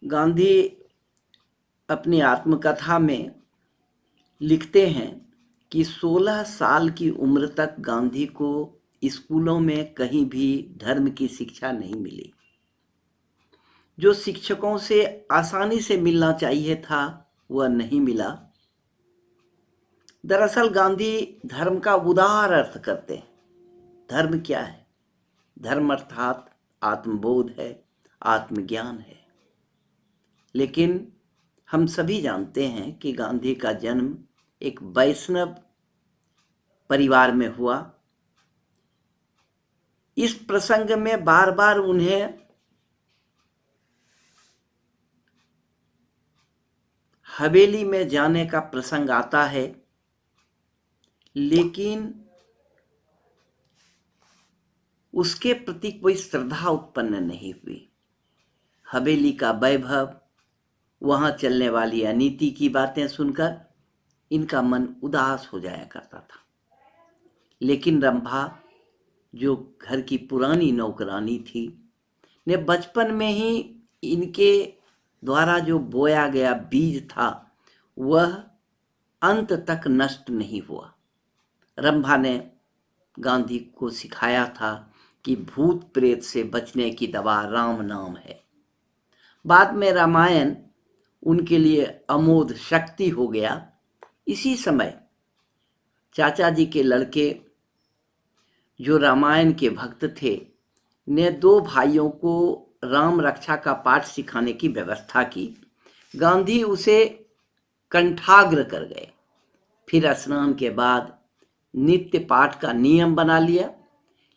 गांधी अपनी आत्मकथा में लिखते हैं कि 16 साल की उम्र तक गांधी को स्कूलों में कहीं भी धर्म की शिक्षा नहीं मिली। जो शिक्षकों से आसानी से मिलना चाहिए था वह नहीं मिला। दरअसल गांधी धर्म का उदार अर्थ करते हैं। धर्म क्या है? धर्म अर्थात आत्मबोध है, आत्मज्ञान है। लेकिन हम सभी जानते हैं कि गांधी का जन्म एक वैष्णव परिवार में हुआ। इस प्रसंग में बार बार उन्हें हवेली में जाने का प्रसंग आता है, लेकिन उसके प्रति कोई श्रद्धा उत्पन्न नहीं हुई। हवेली का वैभव, वहां चलने वाली अनीति की बातें सुनकर इनका मन उदास हो जाया करता था। लेकिन रंभा, जो घर की पुरानी नौकरानी थी, ने बचपन में ही इनके द्वारा जो बोया गया बीज था वह अंत तक नष्ट नहीं हुआ। रंभा ने गांधी को सिखाया था कि भूत प्रेत से बचने की दवा राम नाम है। बाद में रामायण उनके लिए अमोघ शक्ति हो गया। इसी समय चाचा जी के लड़के, जो रामायण के भक्त थे, ने 2 भाइयों को राम रक्षा का पाठ सिखाने की व्यवस्था की। गांधी उसे कंठाग्र कर गए। फिर स्नान के बाद नित्य पाठ का नियम बना लिया,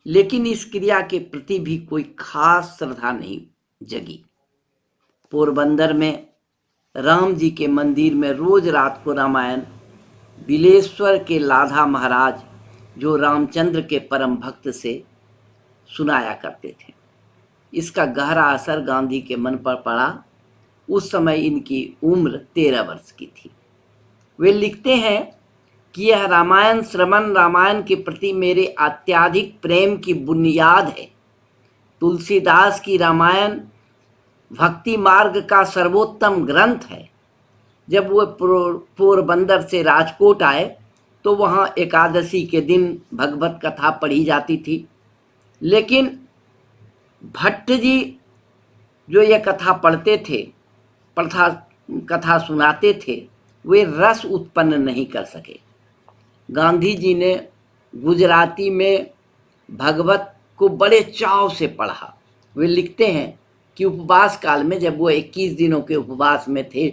लेकिन इस क्रिया के प्रति भी कोई खास श्रद्धा नहीं जगी। पोरबंदर में राम जी के मंदिर में रोज रात को रामायण बिलेश्वर के लाधा महाराज, जो रामचंद्र के परम भक्त, से सुनाया करते थे। इसका गहरा असर गांधी के मन पर पड़ा। उस समय इनकी उम्र 13 वर्ष की थी। वे लिखते हैं कि यह रामायण श्रवण रामायण के प्रति मेरे अत्यधिक प्रेम की बुनियाद है। तुलसीदास की रामायण भक्ति मार्ग का सर्वोत्तम ग्रंथ है। जब वो पोरबंदर से राजकोट आए तो वहाँ एकादशी के दिन भगवत कथा पढ़ी जाती थी, लेकिन भट्ट जी जो ये कथा पढ़ते थे, कथा सुनाते थे, वे रस उत्पन्न नहीं कर सके। गांधी जी ने गुजराती में भगवत को बड़े चाव से पढ़ा। वे लिखते हैं कि उपवास काल में जब वो 21 दिनों के उपवास में थे,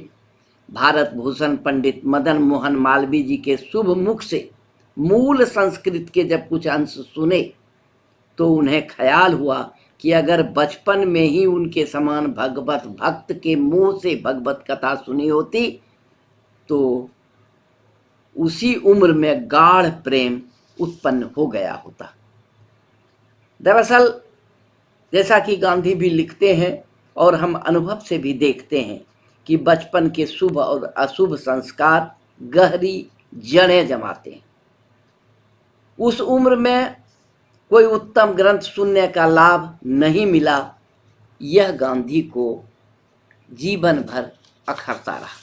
भारत भूषण पंडित मदन मोहन मालवीय जी के शुभ मुख से मूल संस्कृत के जब कुछ अंश सुने तो उन्हें ख्याल हुआ कि अगर बचपन में ही उनके समान भगवत भक्त के मुंह से भगवत कथा सुनी होती तो उसी उम्र में गाढ़ प्रेम उत्पन्न हो गया होता। दरअसल जैसा कि गांधी भी लिखते हैं और हम अनुभव से भी देखते हैं कि बचपन के शुभ और अशुभ संस्कार गहरी जड़ें जमाते हैं। उस उम्र में कोई उत्तम ग्रंथ सुनने का लाभ नहीं मिला। यह गांधी को जीवन भर अखरता रहा।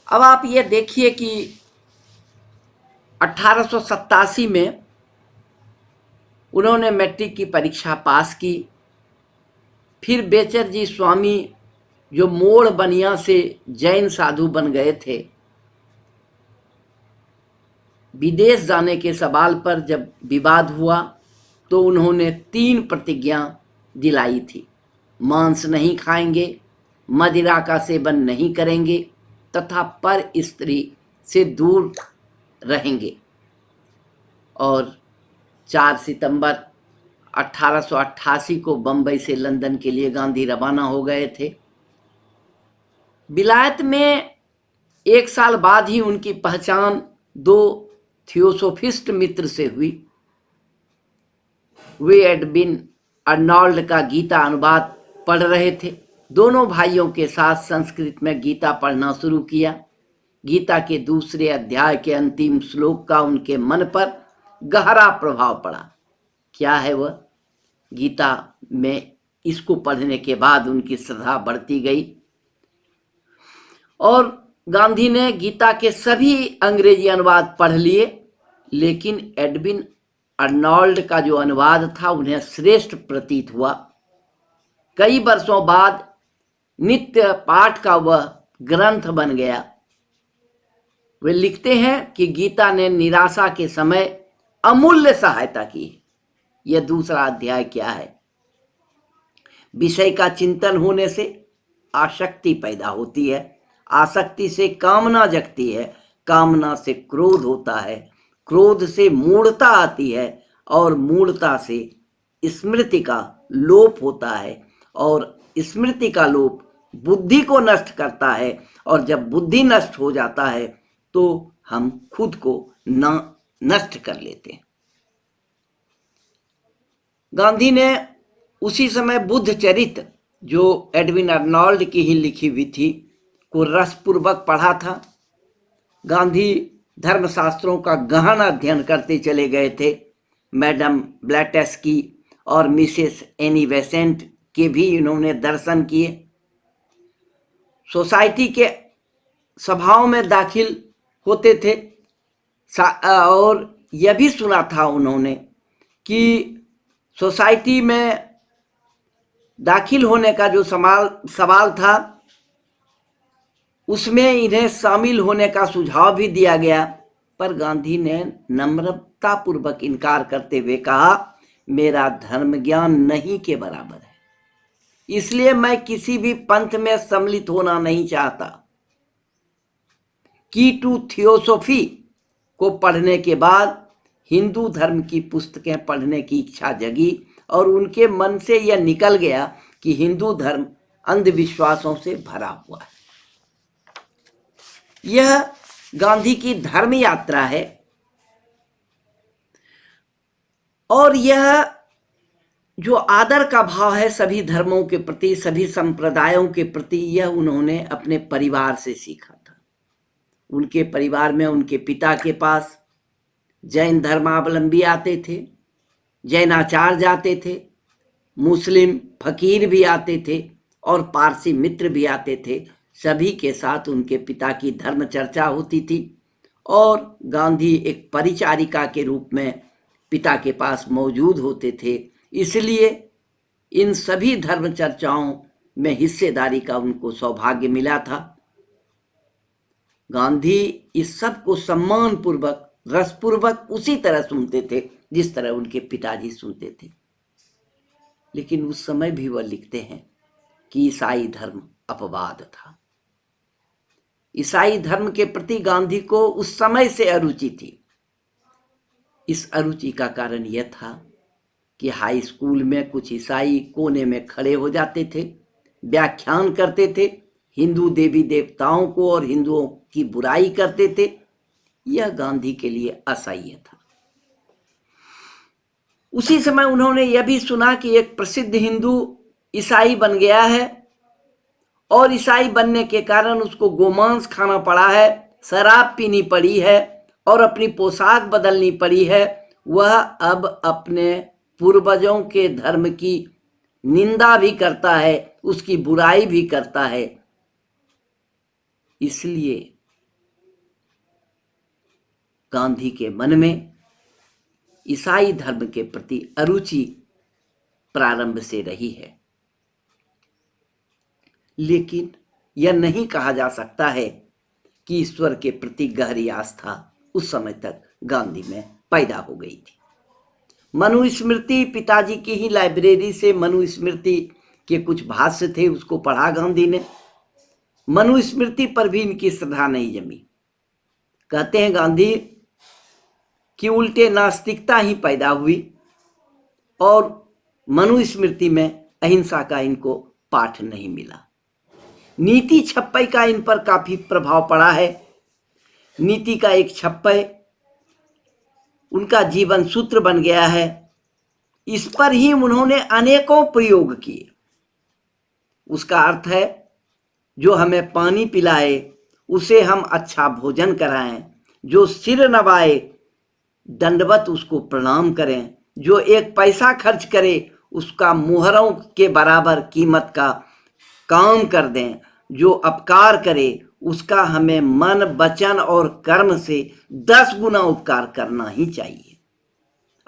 अब आप ये देखिए कि 1887 में उन्होंने मैट्रिक की परीक्षा पास की। फिर बेचर जी स्वामी, जो मोड़ बनिया से जैन साधु बन गए थे, विदेश जाने के सवाल पर जब विवाद हुआ तो उन्होंने 3 प्रतिज्ञा दिलाई थी। मांस नहीं खाएंगे, मदिरा का सेवन नहीं करेंगे तथा पर स्त्री से दूर रहेंगे। और 4 सितंबर 1888 को बंबई से लंदन के लिए गांधी रवाना हो गए थे। विलायत में 1 साल बाद ही उनकी पहचान 2 थियोसोफिस्ट मित्र से हुई। वे एडविन अर्नोल्ड का गीता अनुवाद पढ़ रहे थे। दोनों भाइयों के साथ संस्कृत में गीता पढ़ना शुरू किया। गीता के दूसरे अध्याय के अंतिम श्लोक का उनके मन पर गहरा प्रभाव पड़ा। क्या है वह? गीता में इसको पढ़ने के बाद उनकी श्रद्धा बढ़ती गई और गांधी ने गीता के सभी अंग्रेजी अनुवाद पढ़ लिए, लेकिन एडविन अर्नोल्ड का जो अनुवाद था उन्हें श्रेष्ठ प्रतीत हुआ। कई वर्षों बाद नित्य पाठ का वह ग्रंथ बन गया। वे लिखते हैं कि गीता ने निराशा के समय अमूल्य सहायता की। यह दूसरा अध्याय क्या है? विषय का चिंतन होने से आसक्ति पैदा होती है, आसक्ति से कामना जगती है, कामना से क्रोध होता है, क्रोध से मूढ़ता आती है और मूढ़ता से स्मृति का लोप होता है और स्मृति का लोप बुद्धि को नष्ट करता है और जब बुद्धि नष्ट हो जाता है तो हम खुद को नष्ट कर लेते हैं। गांधी ने उसी समय बुद्ध चरित्र, जो एडविन अर्नोल्ड की ही लिखी हुई थी, को रसपूर्वक पढ़ा था। गांधी धर्मशास्त्रों का गहन अध्ययन करते चले गए थे। मैडम ब्लैटेस्की और मिसेस एनी बेसेंट के भी इन्होंने दर्शन किए। सोसाइटी के सभाओं में दाखिल होते थे और यह भी सुना था उन्होंने कि सोसाइटी में दाखिल होने का जो सवाल था उसमें इन्हें शामिल होने का सुझाव भी दिया गया, पर गांधी ने नम्रतापूर्वक इनकार करते हुए कहा, मेरा धर्म ज्ञान नहीं के बराबर है, इसलिए मैं किसी भी पंथ में सम्मिलित होना नहीं चाहता। की टू थियोसॉफी को पढ़ने के बाद हिंदू धर्म की पुस्तकें पढ़ने की इच्छा जगी और उनके मन से यह निकल गया कि हिंदू धर्म अंधविश्वासों से भरा हुआ है। यह गांधी की धर्म यात्रा है और यह जो आदर का भाव है सभी धर्मों के प्रति, सभी संप्रदायों के प्रति, यह उन्होंने अपने परिवार से सीखा था। उनके परिवार में उनके पिता के पास जैन धर्मावलंबी आते थे, जैनाचार्य जाते थे, मुस्लिम फकीर भी आते थे और पारसी मित्र भी आते थे। सभी के साथ उनके पिता की धर्म चर्चा होती थी और गांधी एक परिचारिका के रूप में पिता के पास मौजूद होते थे। इसलिए इन सभी धर्म चर्चाओं में हिस्सेदारी का उनको सौभाग्य मिला था। गांधी इस सब को सम्मानपूर्वक, रसपूर्वक उसी तरह सुनते थे जिस तरह उनके पिताजी सुनते थे। लेकिन उस समय भी वह लिखते हैं कि ईसाई धर्म अपवाद था। ईसाई धर्म के प्रति गांधी को उस समय से अरुचि थी। इस अरुचि का कारण यह था कि हाई स्कूल में कुछ ईसाई कोने में खड़े हो जाते थे, व्याख्यान करते थे, हिंदू देवी देवताओं को और हिंदुओं की बुराई करते थे। यह गांधी के लिए असह्य था। उसी समय उन्होंने यह भी सुना कि एक प्रसिद्ध हिंदू ईसाई बन गया है और ईसाई बनने के कारण उसको गोमांस खाना पड़ा है, शराब पीनी पड़ी है और अपनी पोशाक बदलनी पड़ी है। वह अब अपने पूर्वजों के धर्म की निंदा भी करता है, उसकी बुराई भी करता है। इसलिए गांधी के मन में ईसाई धर्म के प्रति अरुचि प्रारंभ से रही है। लेकिन यह नहीं कहा जा सकता है कि ईश्वर के प्रति गहरी आस्था उस समय तक गांधी में पैदा हो गई थी। मनुस्मृति, पिताजी की ही लाइब्रेरी से मनुस्मृति के कुछ भाष्य थे, उसको पढ़ा गांधी ने। मनुस्मृति पर भी इनकी श्रद्धा नहीं जमी। कहते हैं गांधी कि उल्टे नास्तिकता ही पैदा हुई और मनुस्मृति में अहिंसा का इनको पाठ नहीं मिला। नीति छप्पई का इन पर काफी प्रभाव पड़ा है। नीति का एक छप्पई उनका जीवन सूत्र बन गया है। इस पर ही उन्होंने अनेकों प्रयोग किए। उसका अर्थ है, जो हमें पानी पिलाए उसे हम अच्छा भोजन कराएं, जो सिर नवाए दंडवत उसको प्रणाम करें, जो एक पैसा खर्च करे उसका मुहरों के बराबर कीमत का काम कर दें। जो अपकार करे उसका हमें मन, वचन और कर्म से 10 गुना उपकार करना ही चाहिए।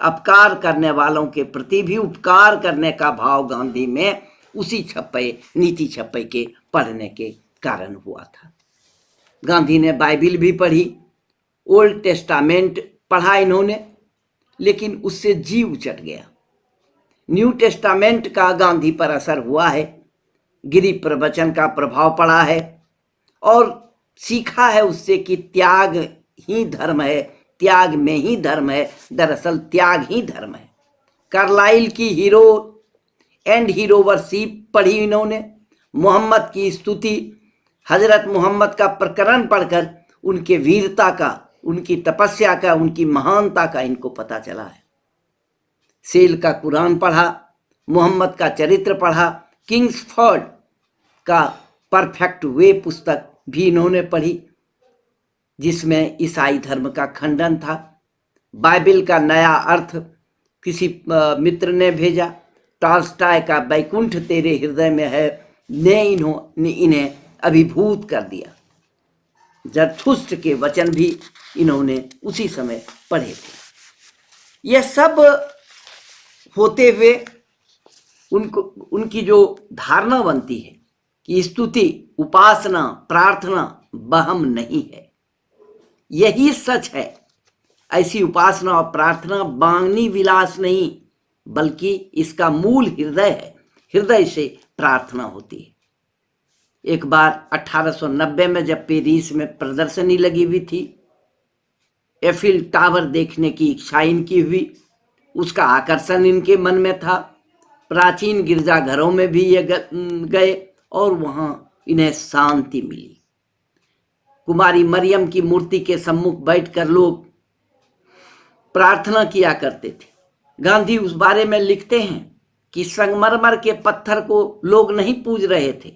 अपकार करने वालों के प्रति भी उपकार करने का भाव गांधी में उसी छप्पे, नीति छप्पे के पढ़ने के कारण हुआ था। गांधी ने बाइबिल भी पढ़ी, ओल्ड टेस्टामेंट पढ़ा इन्होंने, लेकिन उससे जी उचट गया। न्यू टेस्टामेंट का गांधी पर असर हुआ है, गिरी प्रवचन का प्रभाव पड़ा है और सीखा है उससे कि त्याग ही धर्म है, त्याग में ही धर्म है। दरअसल त्याग ही धर्म है। कार्लाइल की हीरो एंड हीरोवरशिप पढ़ी इन्होंने, मोहम्मद की स्तुति, हजरत मोहम्मद का प्रकरण पढ़कर उनके वीरता का, उनकी तपस्या का, उनकी महानता का इनको पता चला है। सेल का कुरान पढ़ा, मोहम्मद का चरित्र पढ़ा, किंग्सफोर्ड का परफेक्ट वे पुस्तक भी इन्होंने पढ़ी जिसमें ईसाई धर्म का खंडन था। बाइबिल का नया अर्थ किसी मित्र ने भेजा, टॉल्स्टॉय का बैकुंठ तेरे हृदय में है ने इन्हें अभिभूत कर दिया। जरथुस्त्र के वचन भी इन्होंने उसी समय पढ़े थे। यह सब होते हुए उनकी जो धारणा बनती है कि स्तुति, उपासना, प्रार्थना वहम नहीं है, यही सच है। ऐसी उपासना और प्रार्थना बांगनी विलास नहीं, बल्कि इसका मूल हृदय है। हृदय से प्रार्थना होती है। एक बार 1890 में जब पेरिस में प्रदर्शनी लगी हुई थी, एफिल टावर देखने की इच्छा इनकी हुई, उसका आकर्षण इनके मन में था। प्राचीन गिरजाघरों में भी ये गए और वहां इन्हें शांति मिली। कुमारी मरियम की मूर्ति के सम्मुख बैठकर लोग प्रार्थना किया करते थे। गांधी उस बारे में लिखते हैं कि संगमरमर के पत्थर को लोग नहीं पूज रहे थे,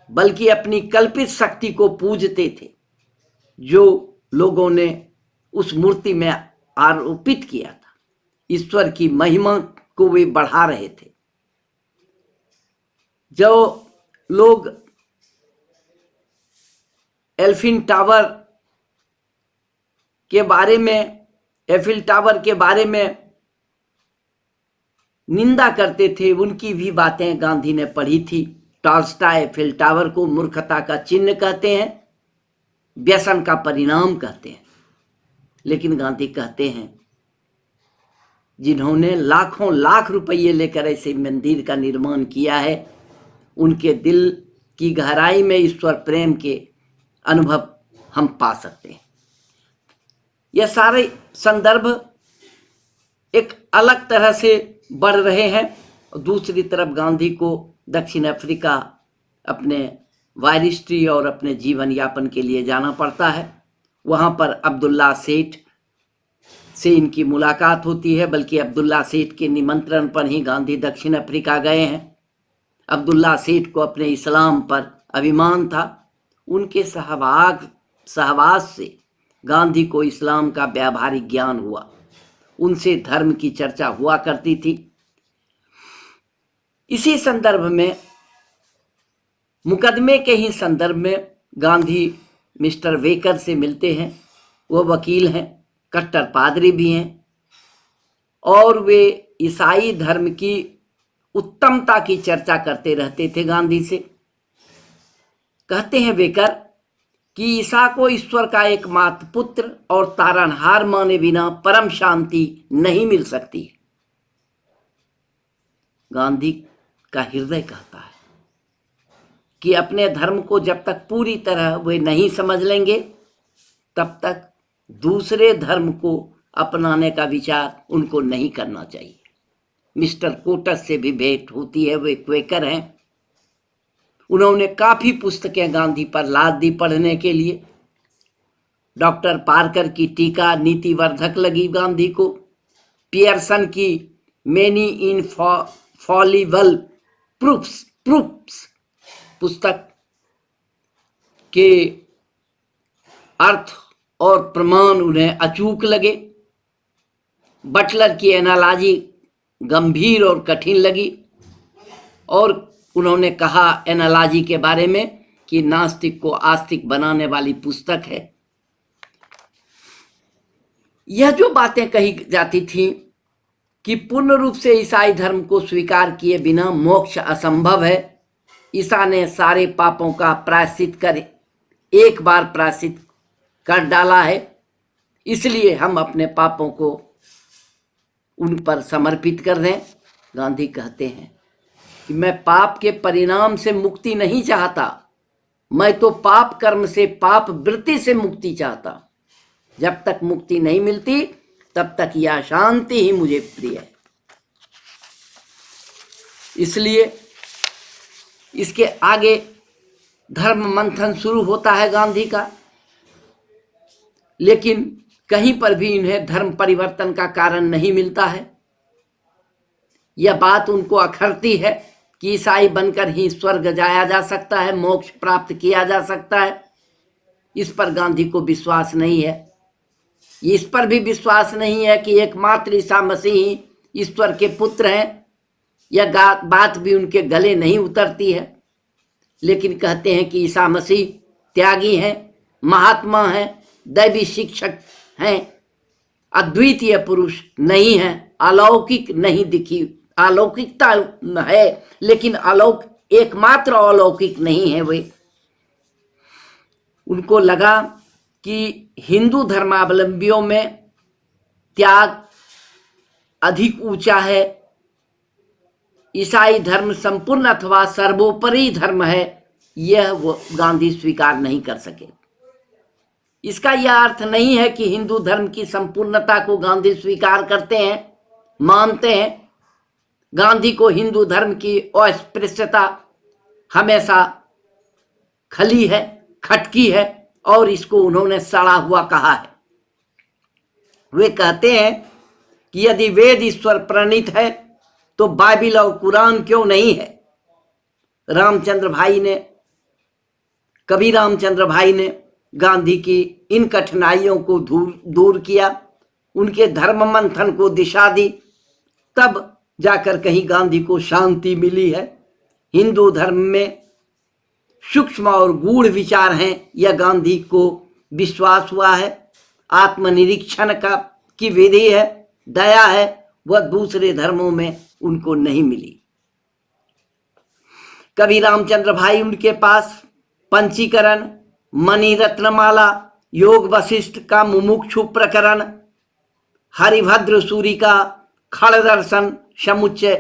बल्कि अपनी कल्पित शक्ति को पूजते थे जो लोगों ने उस मूर्ति में आरोपित किया था। ईश्वर की महिमा को वे बढ़ा रहे थे। जो लोग एफिल टावर के बारे में निंदा करते थे, उनकी भी बातें गांधी ने पढ़ी थी। टॉल्स्टॉय एफिल टावर को मूर्खता का चिन्ह कहते हैं, व्यसन का परिणाम कहते हैं, लेकिन गांधी कहते हैं जिन्होंने लाखों लाख रुपये लेकर ऐसे मंदिर का निर्माण किया है, उनके दिल की गहराई में ईश्वर प्रेम के अनुभव हम पा सकते हैं। यह सारे संदर्भ एक अलग तरह से बढ़ रहे हैं। दूसरी तरफ गांधी को दक्षिण अफ्रीका अपने वायरिस्ट्री और अपने जीवन यापन के लिए जाना पड़ता है। वहाँ पर अब्दुल्ला सेठ से इनकी मुलाकात होती है, बल्कि अब्दुल्ला सेठ के निमंत्रण पर ही गांधी दक्षिण अफ्रीका गए हैं। अब्दुल्ला सेठ को अपने इस्लाम पर अभिमान था। उनके सहवास से गांधी को इस्लाम का व्यावहारिक ज्ञान हुआ। उनसे धर्म की चर्चा हुआ करती थी। इसी संदर्भ में, मुकदमे के ही संदर्भ में गांधी मिस्टर वेकर से मिलते हैं। वो वकील हैं, कट्टर पादरी भी हैं और वे ईसाई धर्म की उत्तमता की चर्चा करते रहते थे गांधी से। कहते हैं वेकर कि ईसा को ईश्वर का एकमात्र पुत्र और तारनहार माने बिना परम शांति नहीं मिल सकती। गांधी का हृदय कहता है कि अपने धर्म को जब तक पूरी तरह वे नहीं समझ लेंगे, तब तक दूसरे धर्म को अपनाने का विचार उनको नहीं करना चाहिए। मिस्टर कोटस से भी भेंट होती है, वे क्वेकर हैं। उन्होंने काफी पुस्तकें गांधी पर लाद दी पढ़ने के लिए। डॉक्टर पार्कर की टीका नीतिवर्धक लगी गांधी को। पियर्सन की मेनी इनफॉलिबल प्रूफ्स पुस्तक के अर्थ और प्रमाण उन्हें अचूक लगे। बटलर की एनालॉजी गंभीर और कठिन लगी और उन्होंने कहा एनालॉजी के बारे में कि नास्तिक को आस्तिक बनाने वाली पुस्तक है। यह जो बातें कही जाती थी कि पूर्ण रूप से ईसाई धर्म को स्वीकार किए बिना मोक्ष असंभव है, ईसा ने सारे पापों का प्रायश्चित कर एक बार प्रायश्चित कर डाला है, इसलिए हम अपने पापों को उन पर समर्पित कर दें। गांधी कहते हैं कि मैं पाप के परिणाम से मुक्ति नहीं चाहता, मैं तो पाप कर्म से, पाप वृत्ति से मुक्ति चाहता। जब तक मुक्ति नहीं मिलती तब तक यह शांति ही मुझे प्रिय है। इसलिए इसके आगे धर्म मंथन शुरू होता है गांधी का, लेकिन कहीं पर भी इन्हें धर्म परिवर्तन का कारण नहीं मिलता है। यह बात उनको अखरती है कि ईसाई बनकर ही स्वर्ग जाया जा सकता है, मोक्ष प्राप्त किया जा सकता है। इस पर गांधी को विश्वास नहीं है। इस पर भी विश्वास नहीं है कि एकमात्र ईसा मसीह ही ईश्वर के पुत्र हैं। यह बात भी उनके गले नहीं उतरती है, लेकिन कहते हैं कि ईसा मसीह त्यागी हैं, महात्मा हैं, दैवी शिक्षक हैं, अद्वितीय पुरुष नहीं हैं, अलौकिक नहीं दिखी, अलौकिकता है लेकिन एकमात्र अलौकिक नहीं है वे। उनको लगा कि हिंदू धर्मावलंबियों में त्याग अधिक ऊंचा है, ईसाई धर्म संपूर्ण अथवा सर्वोपरि धर्म है, यह वो गांधी स्वीकार नहीं कर सके। इसका यह अर्थ नहीं है कि हिंदू धर्म की संपूर्णता को गांधी स्वीकार करते हैं, मानते हैं। गांधी को हिंदू धर्म की अस्पृश्यता हमेशा खली है, खटकी है और इसको उन्होंने सड़ा हुआ कहा है। वे कहते हैं कि यदि वेद ईश्वर प्रणीत है तो बाइबिल और कुरान क्यों नहीं है। कवि रामचंद्र भाई ने गांधी की इन कठिनाइयों को दूर किया, उनके धर्म मंथन को दिशा दी, तब जाकर कहीं गांधी को शांति मिली है। हिंदू धर्म में सूक्ष्म और गूढ़ विचार हैं, यह गांधी को विश्वास हुआ है। आत्मनिरीक्षण की विधि है, दया है, वह दूसरे धर्मों में उनको नहीं मिली। कवि रामचंद्र भाई उनके पास पंचीकरण, मणि रत्नमाला, योग वशिष्ठ का मुमुक्षु प्रकरण, हरिभद्र सूरी का खड़ दर्शन समुच्चय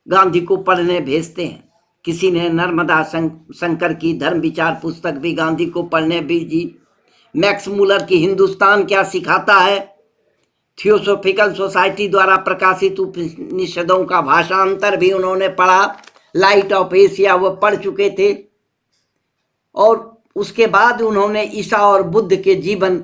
गांधी को पढ़ने भेजते हैं। किसी ने नर्मदा शंकर की धर्म विचार पुस्तक भी गांधी को पढ़ने भेजी। मैक्स मुलर की हिंदुस्तान क्या सिखाता है, थियोसोफिकल सोसाइटी द्वारा प्रकाशित उपनिषदों का भाषांतर भी उन्होंने पढ़ा। लाइट ऑफ एशिया वो पढ़ चुके थे और उसके बाद उन्होंने ईसा और बुद्ध के जीवन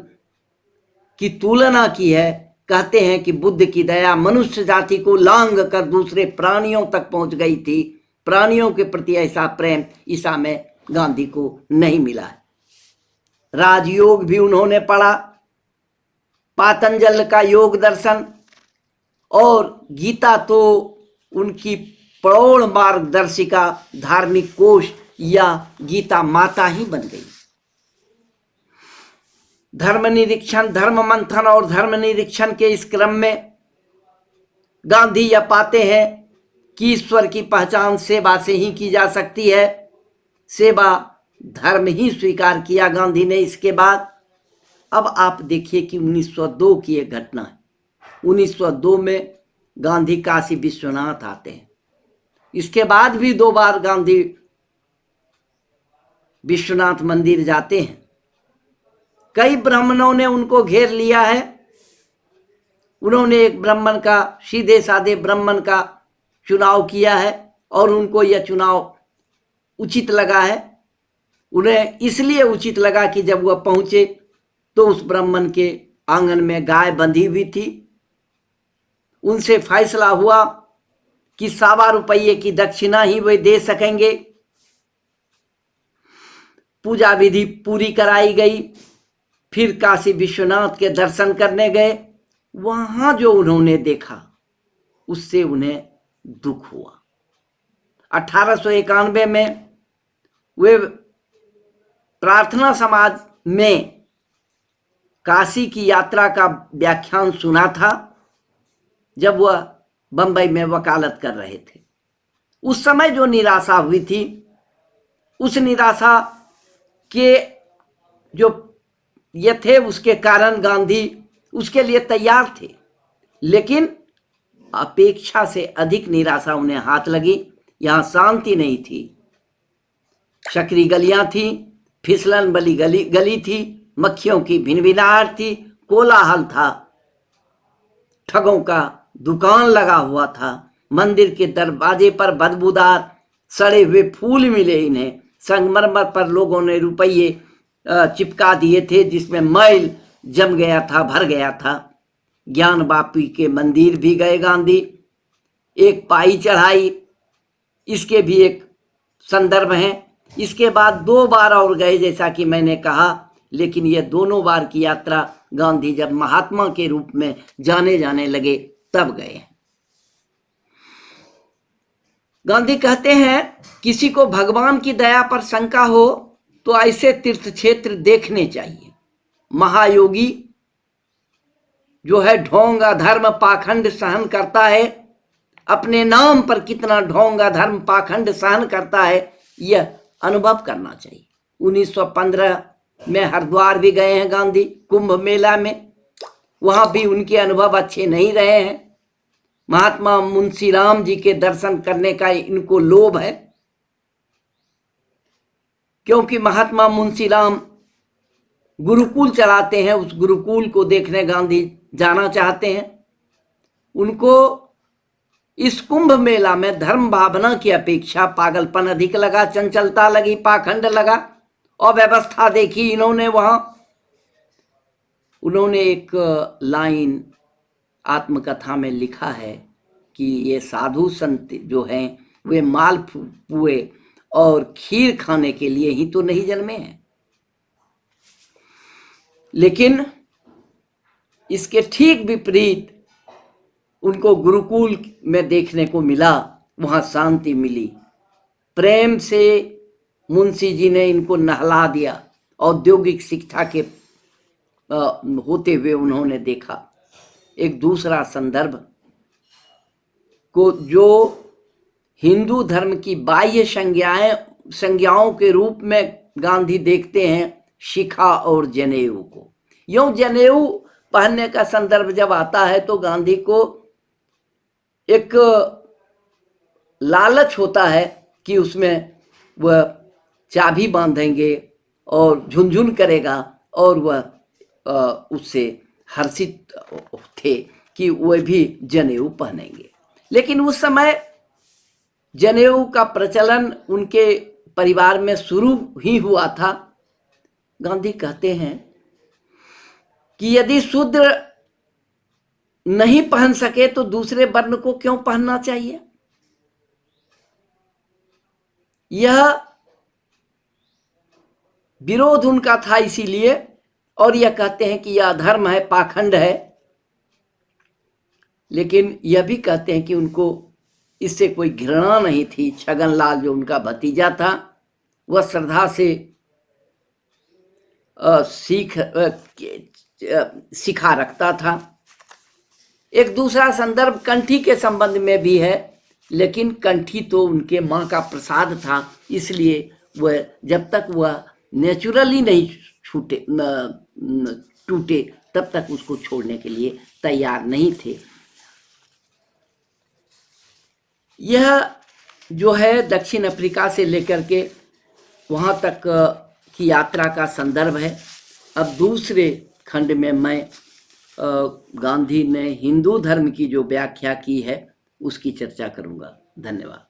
की तुलना की है। कहते हैं कि बुद्ध की दया मनुष्य जाति को लांघ कर दूसरे प्राणियों तक पहुंच गई थी। प्राणियों के प्रति ऐसा प्रेम ईसा में गांधी को नहीं मिला है। राजयोग भी उन्होंने पढ़ा, पातंजल का योग दर्शन, और गीता तो उनकी प्रौढ़ मार्गदर्शिका, धार्मिक कोश या गीता माता ही बन गई। धर्म निरीक्षण, धर्म मंथन और धर्म निरीक्षण के इस क्रम में गांधी यह पाते हैं कि ईश्वर की पहचान सेवा से ही की जा सकती है। सेवा धर्म ही स्वीकार किया गांधी ने इसके बाद। अब आप देखिए कि 1902 की एक घटना है। 1902 में गांधी काशी विश्वनाथ आते हैं। इसके बाद भी 2 बार गांधी विश्वनाथ मंदिर जाते हैं। कई ब्राह्मणों ने उनको घेर लिया है। उन्होंने एक ब्राह्मण का, सीधे साधे ब्राह्मण का चुनाव किया है और उनको यह चुनाव उचित लगा है। उन्हें इसलिए उचित लगा कि जब वह पहुंचे तो उस ब्राह्मण के आंगन में गाय बंधी हुई थी। उनसे फैसला हुआ कि 1.25 रुपये की दक्षिणा ही वे दे सकेंगे। पूजा विधि पूरी कराई गई। फिर काशी विश्वनाथ के दर्शन करने गए। वहां जो उन्होंने देखा उससे उन्हें दुख हुआ। 1891 में वे प्रार्थना समाज में काशी की यात्रा का व्याख्यान सुना था जब वह बंबई में वकालत कर रहे थे। उस समय जो निराशा हुई थी, उस निराशा के जो ये थे उसके कारण गांधी उसके लिए तैयार थे, लेकिन अपेक्षा से अधिक निराशा उन्हें हाथ लगी। यहां शांति नहीं थी, सकरी गलियां थी, फिसलन वाली गली थी, मक्खियों की भिनभिनाहट थी, कोलाहल था, ठगों का दुकान लगा हुआ था, मंदिर के दरवाजे पर बदबूदार सड़े हुए फूल मिले इन्हें, संगमरमर पर लोगों ने रुपये चिपका दिए थे जिसमें मैल जम गया था, भर गया था। ज्ञान बापी के मंदिर भी गए गांधी, एक पाई चढ़ाई, इसके भी एक संदर्भ हैं। इसके बाद 2 बार और गए जैसा कि मैंने कहा, लेकिन ये दोनों बार की यात्रा गांधी जब महात्मा के रूप में जाने लगे तब गए। गांधी कहते हैं किसी को भगवान की दया पर शंका हो तो ऐसे तीर्थ क्षेत्र देखने चाहिए। महायोगी जो है ढोंग अधर्म पाखंड सहन करता है, अपने नाम पर कितना ढोंग अधर्म पाखंड सहन करता है यह अनुभव करना चाहिए। 1915 में हरिद्वार भी गए हैं गांधी, कुंभ मेला में, वहां भी उनके अनुभव अच्छे नहीं रहे हैं। महात्मा मुंशीराम जी के दर्शन करने का इनको लोभ है, क्योंकि महात्मा मुंशीराम गुरुकुल चलाते हैं, उस गुरुकुल को देखने गांधी जाना चाहते हैं। उनको इस कुंभ मेला में धर्म भावना की अपेक्षा पागलपन अधिक लगा, चंचलता लगी, पाखंड लगा, अव्यवस्था देखी इन्होंने वहां। उन्होंने एक लाइन आत्मकथा में लिखा है कि ये साधु संत जो हैं वे मालपुए और खीर खाने के लिए ही तो नहीं जन्मे हैं। लेकिन इसके ठीक विपरीत उनको गुरुकुल में देखने को मिला, वहां शांति मिली, प्रेम से मुंशी जी ने इनको नहला दिया, औद्योगिक शिक्षा के होते हुए उन्होंने देखा। एक दूसरा संदर्भ को जो हिंदू धर्म की बाह्य संज्ञाओं के रूप में गांधी देखते हैं, शिखा और जनेऊ को। यूं जनेऊ पहनने का संदर्भ जब आता है तो गांधी को एक लालच होता है कि उसमें वह चाबी बांधेंगे और झुनझुन करेगा, और वह उससे हर्षित थे कि वह भी जनेऊ पहनेंगे। लेकिन उस समय जनेऊ का प्रचलन उनके परिवार में शुरू ही हुआ था। गांधी कहते हैं कि यदि शूद्र नहीं पहन सके तो दूसरे वर्ण को क्यों पहनना चाहिए। यह विरोध उनका था इसीलिए, और यह कहते हैं कि यह अधर्म है, पाखंड है। लेकिन यह भी कहते हैं कि उनको इससे कोई घृणा नहीं थी। छगनलाल जो उनका भतीजा था वह श्रद्धा से सिखा रखता था। एक दूसरा संदर्भ कंठी के संबंध में भी है, लेकिन कंठी तो उनके माँ का प्रसाद था, इसलिए वह जब तक वह नेचुरली नहीं टूटे तब तक उसको छोड़ने के लिए तैयार नहीं थे। यह जो है दक्षिण अफ्रीका से लेकर के वहाँ तक की यात्रा का संदर्भ है। अब दूसरे खंड में मैं गांधी ने हिंदू धर्म की जो व्याख्या की है उसकी चर्चा करूँगा। धन्यवाद।